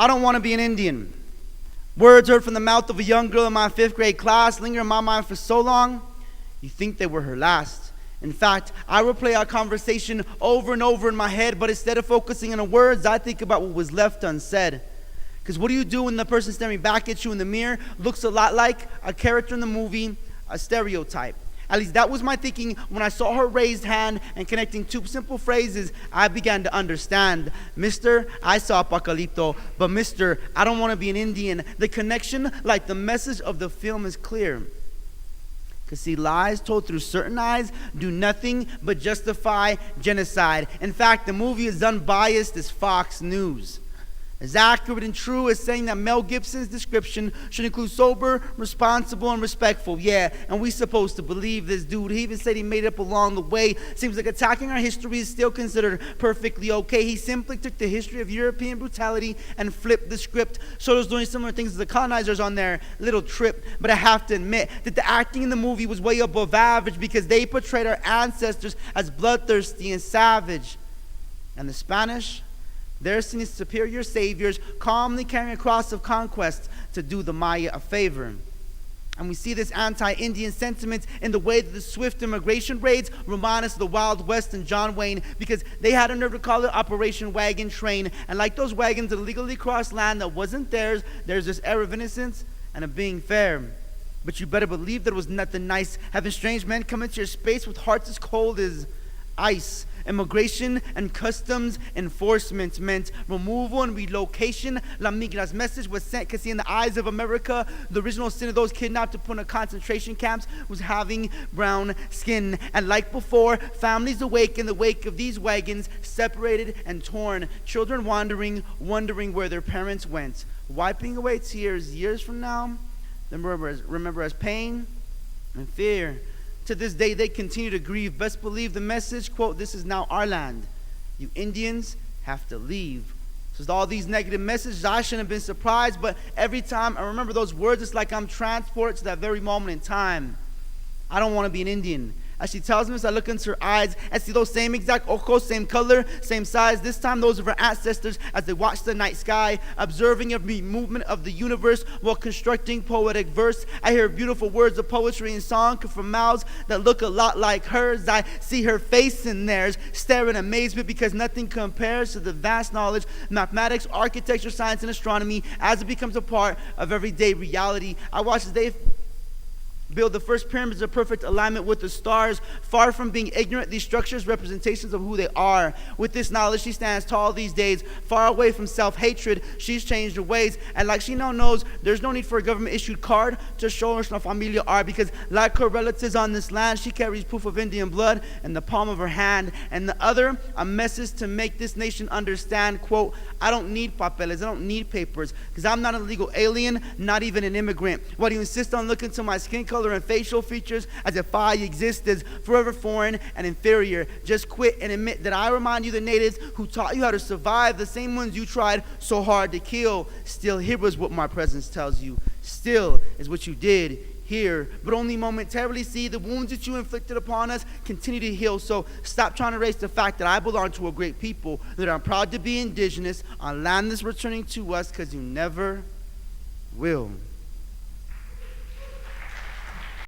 I don't want to be an Indian. Words heard from the mouth of a young girl in my 5th grade class linger in my mind for so long, you think they were her last. In fact, I replay our conversation over and over in my head, but instead of focusing on the words, I think about what was left unsaid. Because what do you do when the person staring back at you in the mirror looks a lot like a character in the movie, a stereotype? At least that was my thinking when I saw her raised hand and connecting 2 simple phrases. I began to understand. Mister, I saw Apocalypto, but Mister, I don't want to be an Indian. The connection, like the message of the film, is clear. Because see, lies told through certain eyes do nothing but justify genocide. In fact, the movie is unbiased as Fox News. As accurate and true as saying that Mel Gibson's description should include sober, responsible, and respectful. Yeah, and we supposed to believe this dude. He even said he made it up along the way. Seems like attacking our history is still considered perfectly okay. He simply took the history of European brutality and flipped the script. Showed us doing similar things as the colonizers on their little trip. But I have to admit that the acting in the movie was way above average because they portrayed our ancestors as bloodthirsty and savage. And the Spanish, they're seen as superior saviors, calmly carrying a cross of conquest to do the Maya a favor. And we see this anti-Indian sentiment in the way that the swift immigration raids remind us of the Wild West and John Wayne, because they had a nerve to call it Operation Wagon Train. And like those wagons that illegally crossed land that wasn't theirs, there's this air of innocence and of being fair. But you better believe that it was nothing nice having strange men come into your space with hearts as cold as ice. Immigration and customs enforcement meant removal and relocation. La Migra's message was sent because in the eyes of America, the original sin of those kidnapped to put in concentration camps was having brown skin. And like before, families awake in the wake of these wagons, separated and torn. Children wandering, wondering where their parents went. Wiping away tears years from now, remember as pain and fear. To this day, they continue to grieve. Best believe the message, quote, "This is now our land. You Indians have to leave." So with all these negative messages, I shouldn't have been surprised, but every time I remember those words, it's like I'm transported to that very moment in time. I don't want to be an Indian. As she tells me, as I look into her eyes and see those same exact ojos, same color, same size, this time those of her ancestors as they watch the night sky, observing every movement of the universe while constructing poetic verse. I hear beautiful words of poetry and song come from mouths that look a lot like hers. I see her face in theirs, stare in amazement because nothing compares to the vast knowledge, mathematics, architecture, science, and astronomy as it becomes a part of everyday reality. I watch as they build the first pyramids in perfect alignment with the stars. Far from being ignorant, these structures representations of who they are. With this knowledge, she stands tall these days, far away from self-hatred. She's changed her ways, and like she now knows, there's no need for a government-issued card to show her some familia are, because like her relatives on this land, she carries proof of Indian blood in the palm of her hand, and the other, a message to make this nation understand, quote, "I don't need papeles, I don't need papers, because I'm not a legal alien, not even an immigrant. Why do you insist on looking to my skin color and facial features as if I exist as forever foreign and inferior? Just quit and admit that I remind you the natives who taught you how to survive, the same ones you tried so hard to kill. Still, here is what my presence tells you. Still is what you did here, but only momentarily. See, the wounds that you inflicted upon us continue to heal. So stop trying to erase the fact that I belong to a great people, that I'm proud to be indigenous on land that's returning to us, because you never will."